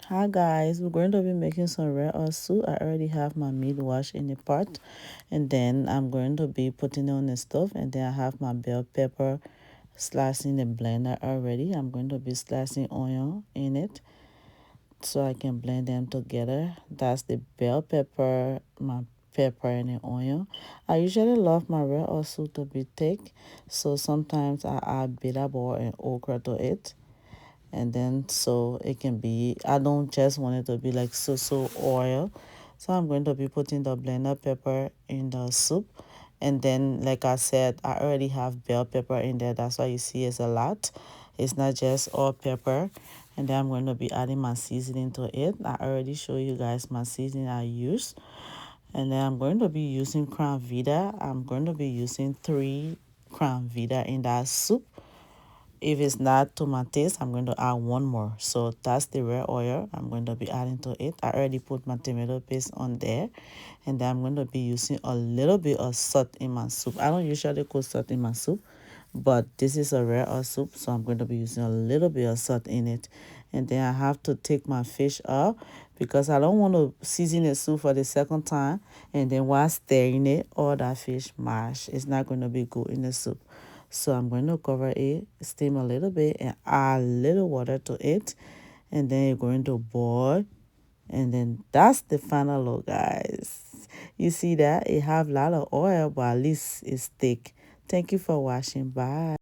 Hi guys, we're going to be making some red oil soup. I already have my meat washed in the pot, and then I'm going to be putting it on the stove, and then I have my bell pepper sliced in the blender already. I'm going to be slicing onion in it so I can blend them together. That's the bell pepper, my pepper and the onion. I usually love my red oil soup to be thick, so sometimes I add bitter ball and okra to it, and then so it can be, I don't just want it to be like so oil. So I'm going to be putting the blender pepper in the soup, and then like I said, I already have bell pepper in there. That's why you see it's a lot. It's not just all pepper. And then I'm going to be adding my seasoning to it. I already show you guys my seasoning I use. And then I'm going to be using Crown Vita. I'm going to be using 3 Crown Vita in that soup. If it's not to my taste, I'm going to add one more. So that's the red oil I'm going to be adding to it. I already put my tomato paste on there. And then I'm going to be using a little bit of salt in my soup. I don't usually put salt in my soup, but this is a red oil soup, so I'm going to be using a little bit of salt in it. And then I have to take my fish up because I don't want to season the soup for the second time. And then while stirring it, all that fish mash. It's not going to be good in the soup. So I'm going to cover it, steam a little bit, and add a little water to it. And then you're going to boil. And then that's the final look, guys. You see that? It have a lot of oil, but at least it's thick. Thank you for watching. Bye.